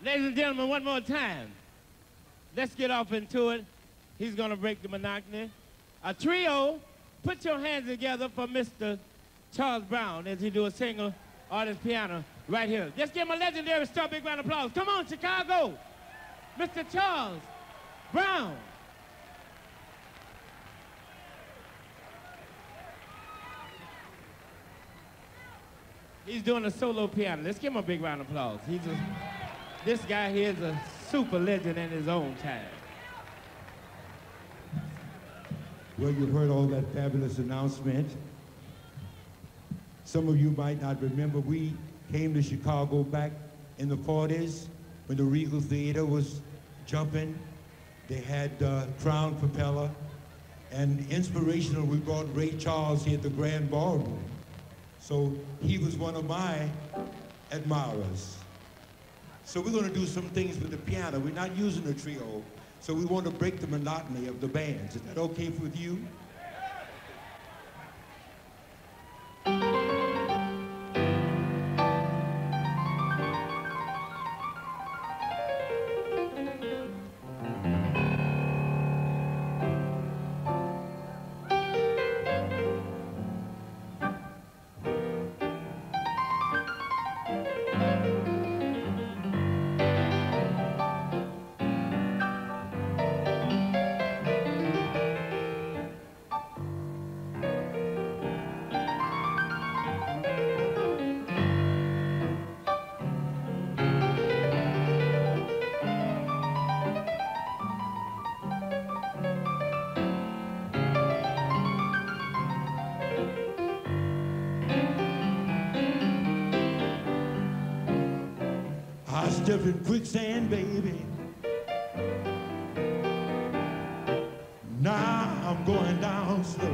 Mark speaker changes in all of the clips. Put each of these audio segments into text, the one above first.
Speaker 1: Ladies and gentlemen, one more time. Let's get off into it. He's going to break the monotony. A trio, put your hands together for Mr. Charles Brown as he do a single artist piano right here. Just give him a legendary star, big round of applause. Come on, Chicago. Mr. Charles Brown. He's doing a solo piano. Let's give him a big round of applause. This guy here is a super legend in his own time.
Speaker 2: Well, you've heard all that fabulous announcement. Some of you might not remember, we came to Chicago back in the 40s when the Regal Theater was jumping. They had Crown Propeller, and inspirational, we brought Ray Charles here at the Grand Ballroom. So he was one of my admirers. So we're going to do some things with the piano. We're not using a trio, so we want to break the monotony of the bands. Is that okay with you? I stepped in quicksand, baby. Now I'm going down slow.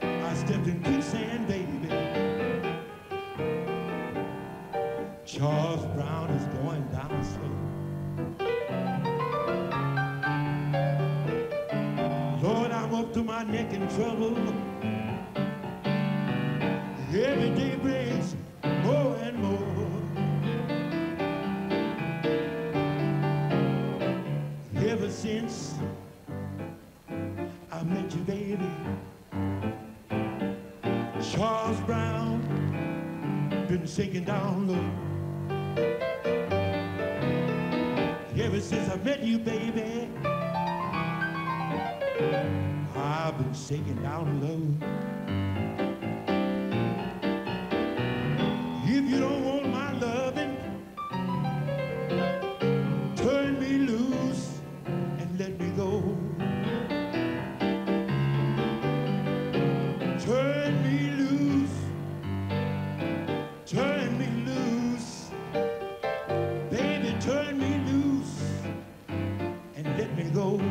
Speaker 2: I stepped in quicksand, baby. Charles Brown is going down slow. Lord, I'm up to my neck in trouble. Every day brings more and more. Ever since I met you, baby, Charles Brown been sinking down low. Ever since I met you, baby, I've been sinking down low. If you don't want my loving, turn me loose and let me go. Turn me loose, turn me loose. Baby, turn me loose and let me go.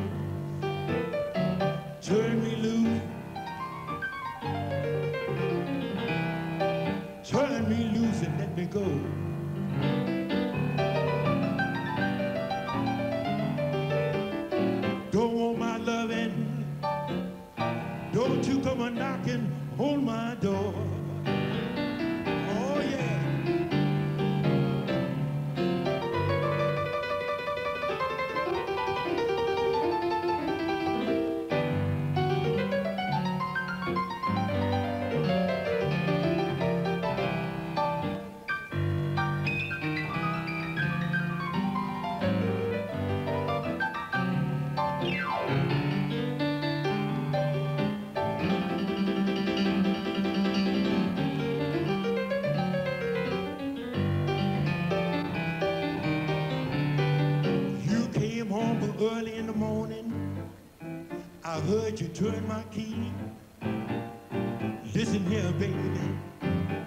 Speaker 2: Turn me loose. Turn me loose and let me go. Don't want my loving. Don't you come a knocking on my door. Oh yeah. Early in the morning, I heard you turn my key. Listen here, baby,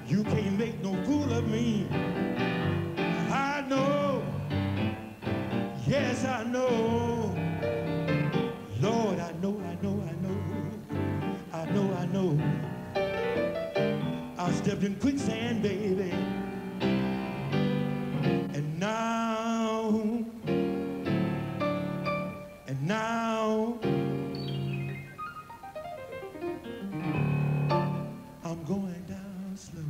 Speaker 2: you can't make no fool of me. I know, yes I know. Lord, I know, I know, I know. I know, I know. I stepped in quicksand, baby. And now I'm going down slow.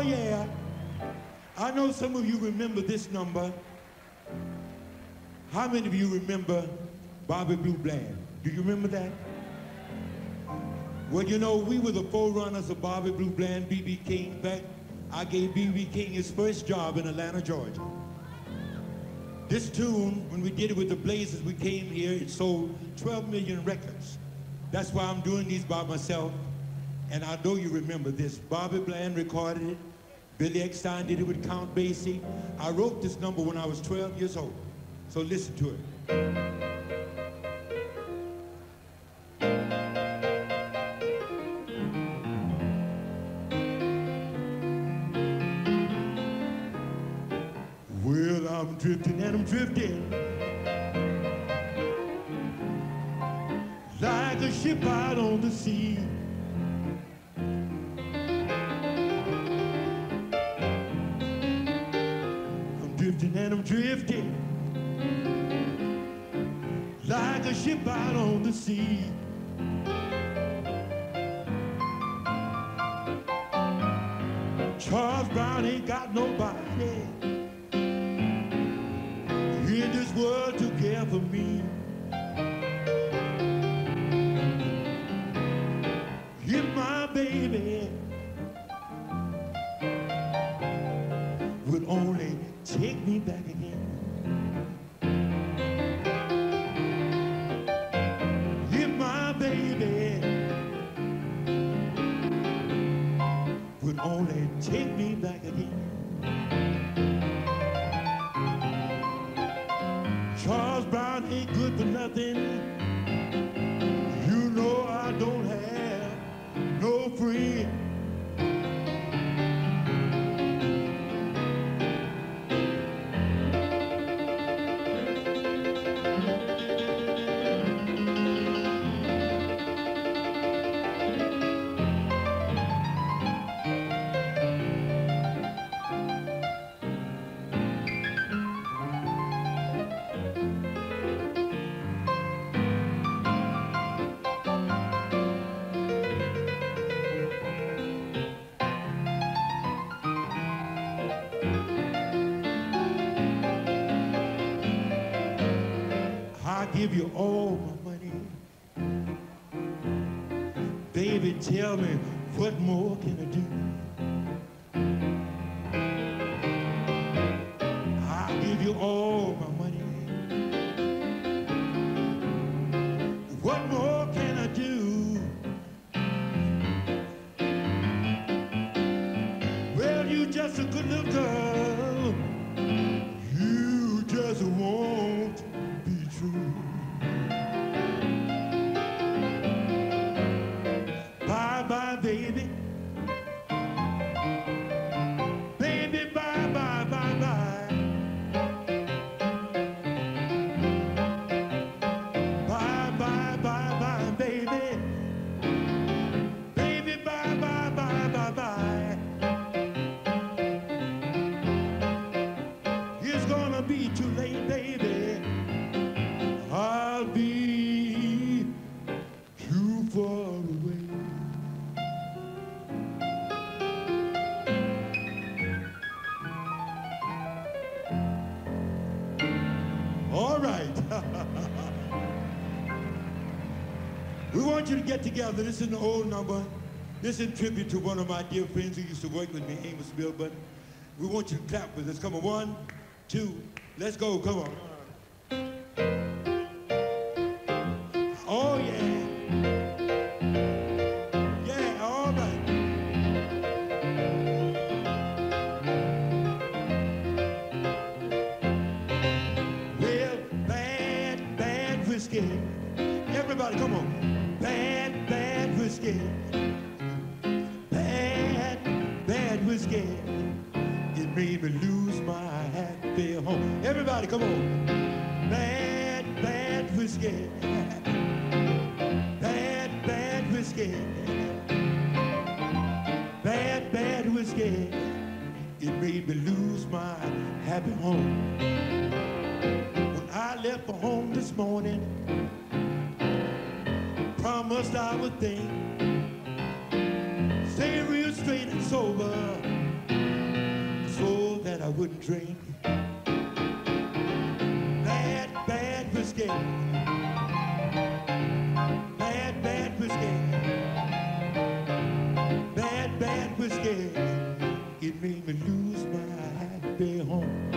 Speaker 2: yeah. I know some of you remember this number. How many of you remember Bobby Blue Bland? Do you remember that? Well, you know, we were the forerunners of Bobby Blue Bland, B.B. King. In fact, I gave B.B. King his first job in Atlanta, Georgia. This tune, when we did it with the Blazers, we came here, it sold 12 million records. That's why I'm doing these by myself. And I know you remember this. Bobby Bland recorded it. Billy Eckstein did it with Count Basie. I wrote this number when I was 12 years old. So listen to it. Well, I'm drifting and I'm drifting like a ship out on the sea. I'm drifting and I'm drifting like a ship out on the sea. Charles Brown ain't got nobody in this world to care for me. If my baby would only take me back again. If my baby would only take me back again. Charles Brown ain't good for nothing. You know I don't have no friend. I give you all my money. Baby, tell me, what more can I do? I give you all my money. What more can I do? Well, you just a good little girl. You just won't be true. Bye-bye, baby. Baby, bye-bye, bye-bye. Bye-bye, bye-bye, baby. Baby, bye-bye, bye-bye, bye. It's gonna be too late, baby. I'll be too far away. All right. We want you to get together. This is an old number. This is in tribute to one of my dear friends who used to work with me, Amos Milburn. We want you to clap with us. Come on, 1, 2, let's go. Come on. Oh, yeah. Yeah, all right. Well, bad, bad whiskey. Everybody, come on. Bad, bad whiskey. Bad, bad whiskey. It made me lose my happy home. Everybody, come on. Bad, bad whiskey. Bad, bad whiskey. Bad, bad whiskey. It made me lose my happy home. When I left for home this morning, promised I would think, stay real straight and sober. wouldn't drink. Bad, bad whiskey. Bad, bad whiskey. Bad, bad whiskey. It made me lose my happy home.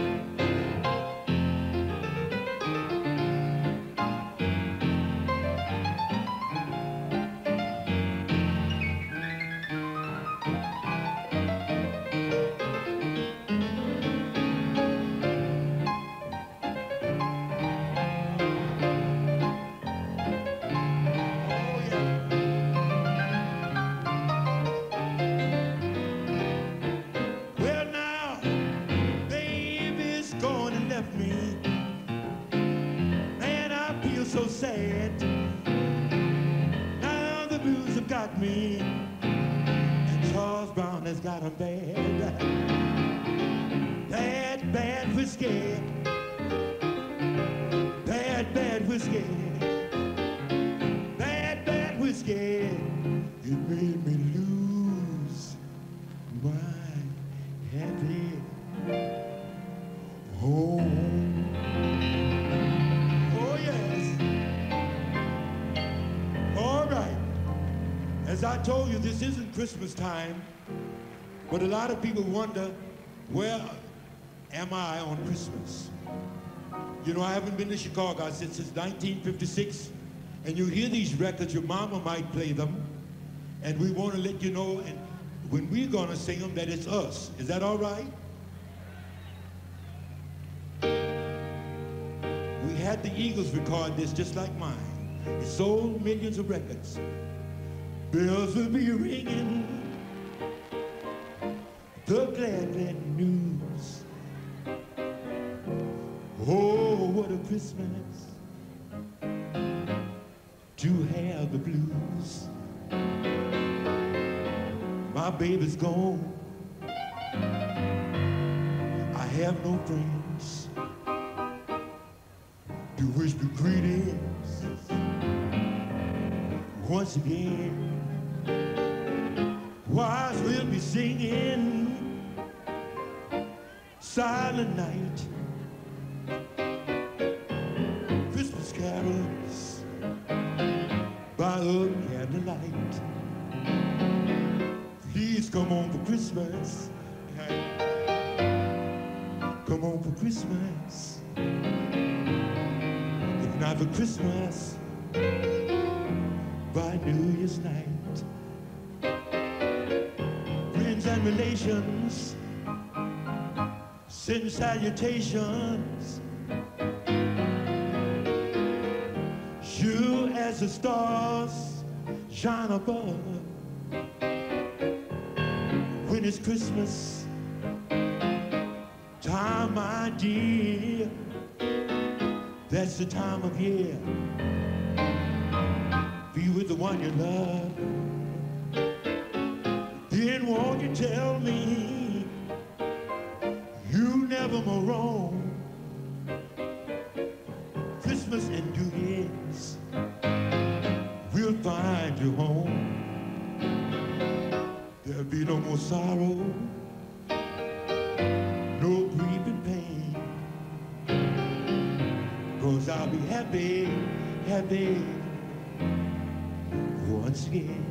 Speaker 2: So sad. Now the blues have got me, and Charles Brown has got 'em bad. Bad, bad whiskey. Bad, bad whiskey. Bad, bad whiskey. It made me lose my happy home. As I told you, this isn't Christmas time, but a lot of people wonder, where am I on Christmas? You know, I haven't been to Chicago since 1956, and you hear these records, your mama might play them, and we want to let you know, and when we're going to sing them, that it's us. Is that all right? We had the Eagles record this just like mine. It sold millions of records. Bells will be ringing, the glad, glad news. Oh, what a Christmas to have the blues. My baby's gone, I have no friends to wish me greetings once again. Choirs will be singing Silent Night, Christmas carols by a candlelight. Please come on for Christmas. Come on for Christmas. If not for Christmas, by New Year's night. And relations send salutations. You as the stars shine above. When it's Christmas time, my dear, that's the time of year. Be with the one you love. Then won't you tell me you never more wrong? Christmas and New Year's, we'll find you home. There'll be no more sorrow, no grief and pain, 'cause I'll be happy, happy once again.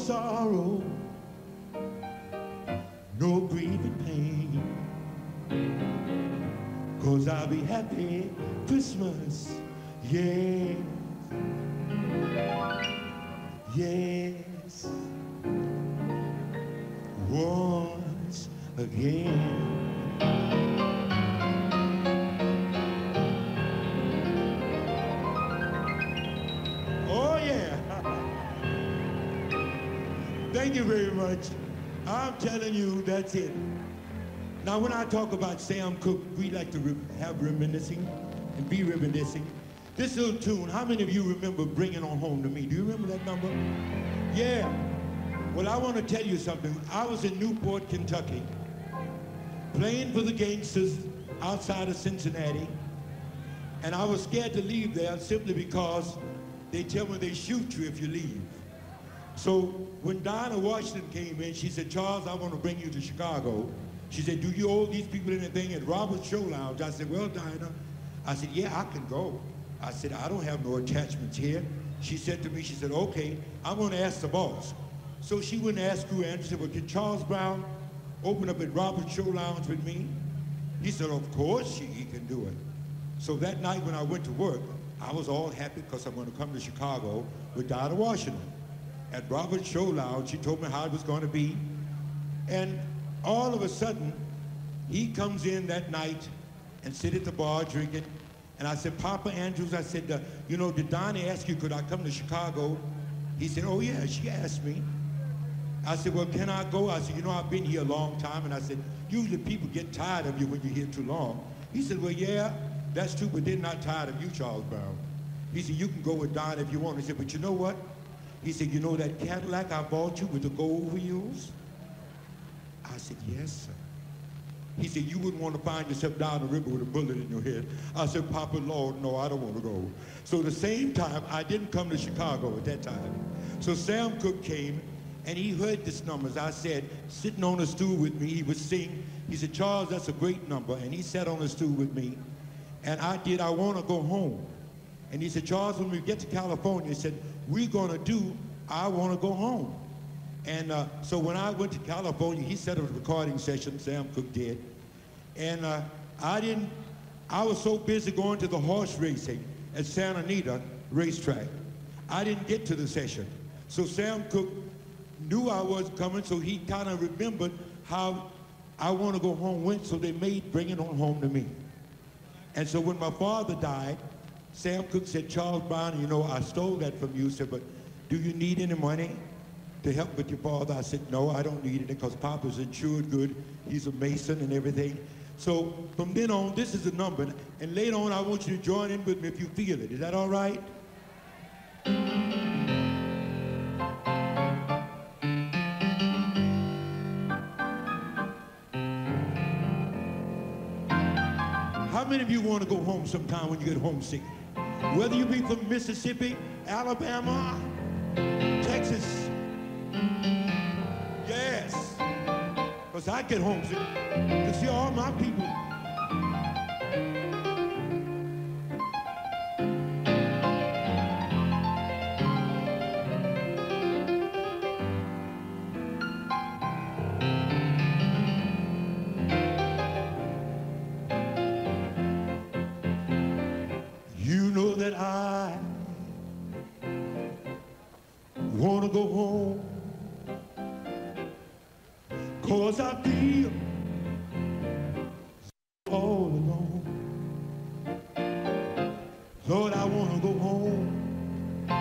Speaker 2: Sorrow, no grief and pain, 'cause I'll be happy Christmas, yes, yes, once again. Thank you very much. I'm telling you, that's it. Now, when I talk about Sam Cooke, we like to have reminiscing and be reminiscing. This little tune, how many of you remember Bring It On Home to Me? Do you remember that number? Yeah. Well, I want to tell you something. I was in Newport, Kentucky, playing for the gangsters outside of Cincinnati. And I was scared to leave there simply because they tell me they shoot you if you leave. So when Dinah Washington came in, she said, Charles, I want to bring you to Chicago. She said, do you owe these people anything at Robert's Show Lounge? I said, well, Dinah, I said, yeah, I can go. I said, I don't have no attachments here. She said to me, she said, okay, I'm going to ask the boss. So she went and asked Crew Andrew, said, well, can Charles Brown open up at Robert's Show Lounge with me? He said, of course he can do it. So that night when I went to work, I was all happy because I'm going to come to Chicago with Dinah Washington. At Robert's Show Lounge, she told me how it was going to be. And all of a sudden, he comes in that night and sit at the bar drinking. And I said, Papa Andrews, I said, you know, did Dinah ask you, could I come to Chicago? He said, oh yeah, she asked me. I said, well, can I go? I said, you know, I've been here a long time. And I said, usually people get tired of you when you're here too long. He said, well, yeah, that's true, but they're not tired of you, Charles Brown. He said, you can go with Dinah if you want. He said, but you know what? He said, you know that Cadillac I bought you with the gold wheels? I said, yes, sir. He said, you wouldn't want to find yourself down the river with a bullet in your head. I said, Papa, Lord, no, I don't want to go. So the same time, I didn't come to Chicago at that time. So Sam Cooke came, and he heard this number. As I said, sitting on a stool with me, he would sing. He said, Charles, that's a great number. And he sat on a stool with me, and I did I Want to Go Home. And he said, Charles, when we get to California, he said, we're going to do I Want to Go Home. And so when I went to California, he set up a recording session, Sam Cooke did. And I was so busy going to the horse racing at Santa Anita racetrack, I didn't get to the session. So Sam Cooke knew I was coming, so he kind of remembered how I Want to Go Home went, so they made Bring It On Home to me. And so when my father died, Sam Cooke said, Charles Brown, you know, I stole that from you. He said, but do you need any money to help with your father? I said, no, I don't need it because Papa's insured good. He's a Mason and everything. So from then on, this is the number. And later on, I want you to join in with me if you feel it. Is that all right? How many of you want to go home sometime when you get homesick? Whether you be from Mississippi, Alabama, Texas. Yes. Because I get homesick to see all my people. You know that I want to go home, 'cause I feel all alone. Lord, I want to go home. I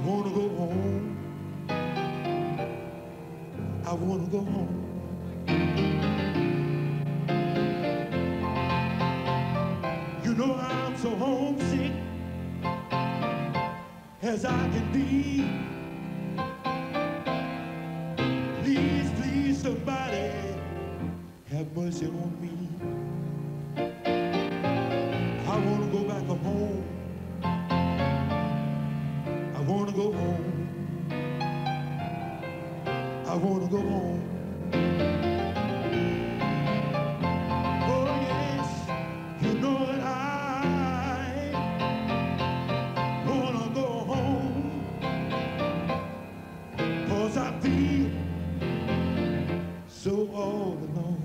Speaker 2: want to go home. I want to go home. You know I'm so homesick as I can be. Please, please, somebody have mercy on me. I want to go back home. I want to go home. I want to go home. Oh yes, you know that I want to go home, 'cause I feel so all alone.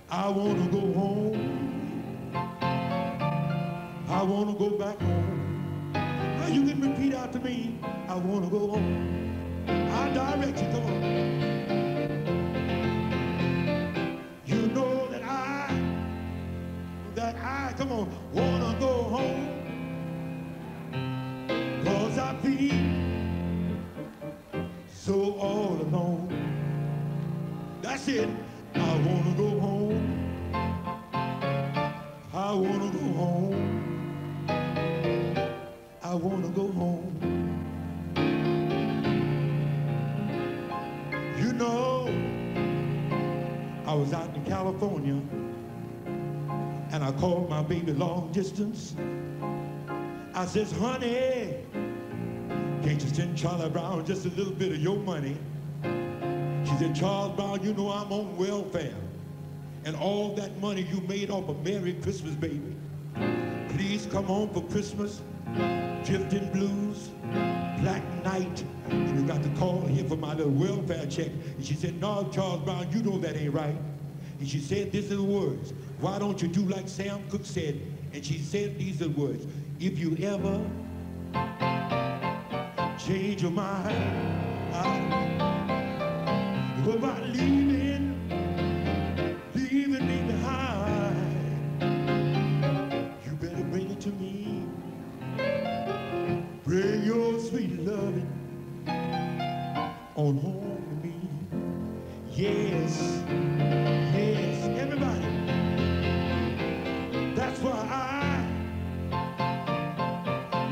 Speaker 2: I want to go home. I want to go back home. Now you can repeat after me. I want to go home. I'll direct you, come on. You know that I, come on, want to go home, 'cause I feel so all alone. That's it. I want to go home. I want to go home. I want to go home. You know was out in California, and I called my baby long distance. I says, honey, can't you send Charlie Brown just a little bit of your money? She said, Charles Brown, you know I'm on welfare, and all that money you made off of Merry Christmas, baby. Please come home for Christmas, Driftin Blues, Black Night, and you got to call here for my little welfare check. And she said, no, Charles Brown, you know that ain't right. And she said, these are the words. Why don't you do like Sam Cooke said? And she said, these are the words. If you ever change your mind about leaving me behind, you better bring it to me. Bring your sweet loving on home to me. Yes, yes, everybody. That's why I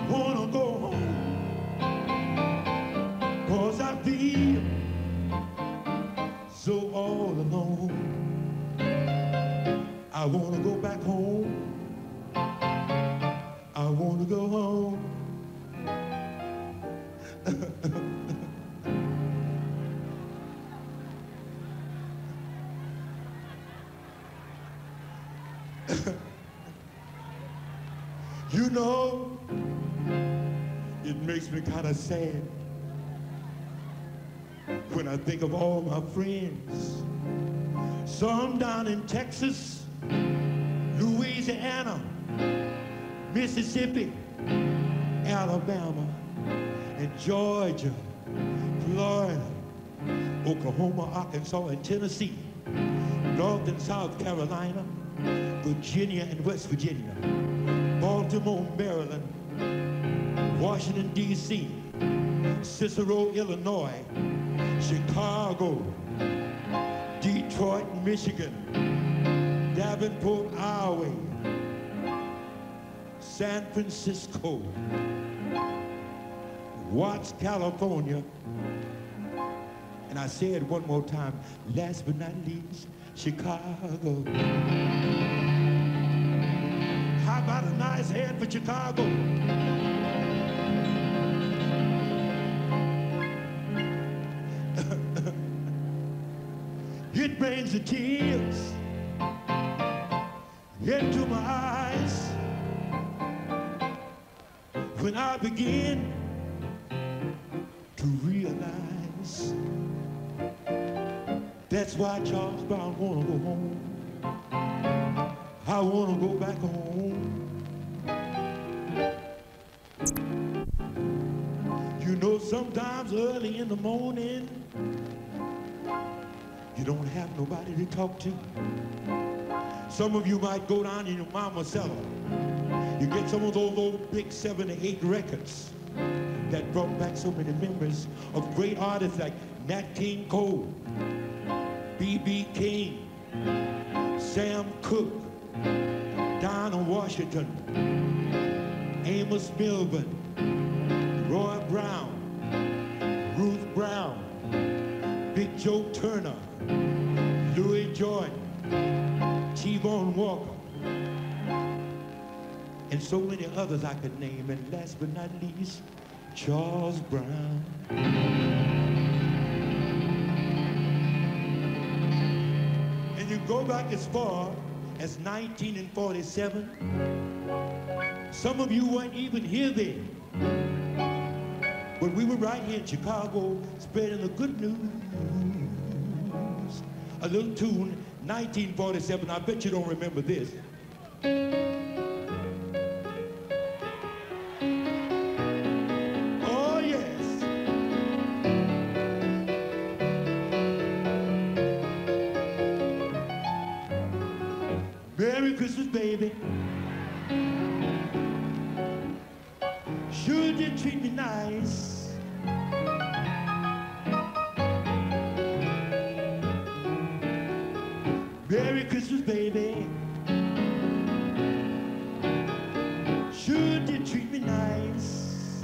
Speaker 2: wanna go home, 'cause I feel so all alone. I wanna go back home. I wanna go home. You know, it makes me kind of sad when I think of all my friends, some down in Texas, Louisiana, Mississippi, Alabama, and Georgia, Florida, Oklahoma, Arkansas, and Tennessee, North and South Carolina, Virginia and West Virginia, Baltimore, Maryland, Washington, D.C., Cicero, Illinois, Chicago, Detroit, Michigan, Davenport, Iowa, San Francisco, Watts, California, and I say it one more time, last but not least, Chicago. How about a nice hand for Chicago? It brings the tears into my eyes when I begin to realize that's why Charles Brown wanna go home. I wanna go back home. You know, sometimes early in the morning, you don't have nobody to talk to. Some of you might go down in your mama's cellar. You get some of those old big 7 or 8 records that brought back so many memories of great artists like Nat King Cole, B.B. King, Sam Cooke, Dinah Washington, Amos Milburn, Roy Brown, Ruth Brown, Big Joe Turner, Louis Jordan, T-Bone Walker, and so many others I could name, and last but not least, Charles Brown. And you go back as far as 1947. Some of you weren't even here then, but we were right here in Chicago spreading the good news. A little tune, 1947, I bet you don't remember this. Oh, yes. Merry Christmas, baby. Sure did treat me nice. Merry Christmas, baby. Sure did treat me nice.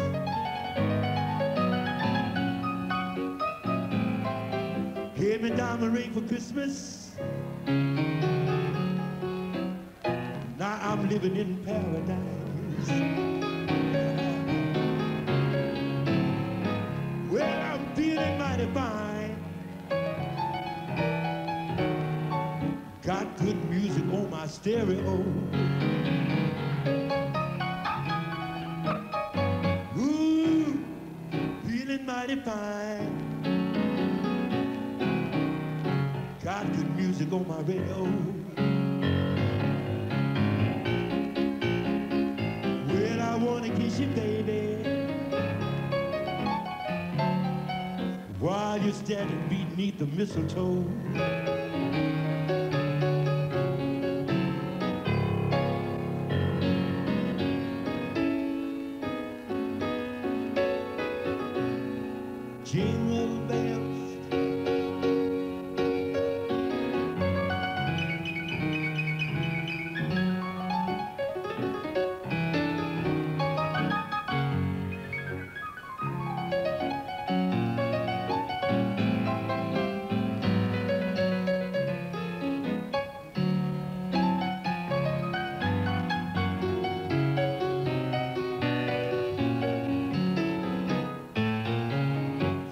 Speaker 2: Gave me diamond ring for Christmas. Now I'm living in paradise. Well, I'm feeling mighty fine. Got good music on my stereo. Ooh, feeling mighty fine. Got good music on my radio. Well, I wanna kiss you, baby, while you're standing beneath the mistletoe. Jingle bells,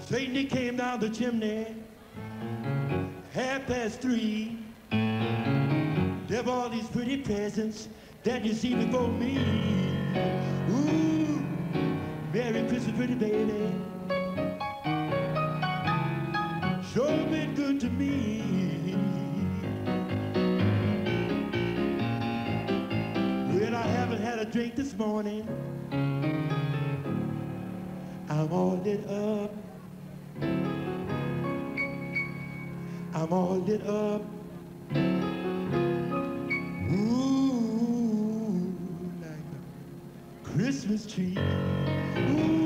Speaker 2: Satan, he came down the chimney, 3:30. There were all these pretty presents that you see before me. Ooh, Merry Christmas, pretty baby. Sure been good to me. Well, I haven't had a drink this morning. I'm all lit up. I'm all lit up. Ooh, like a Christmas tree. Ooh.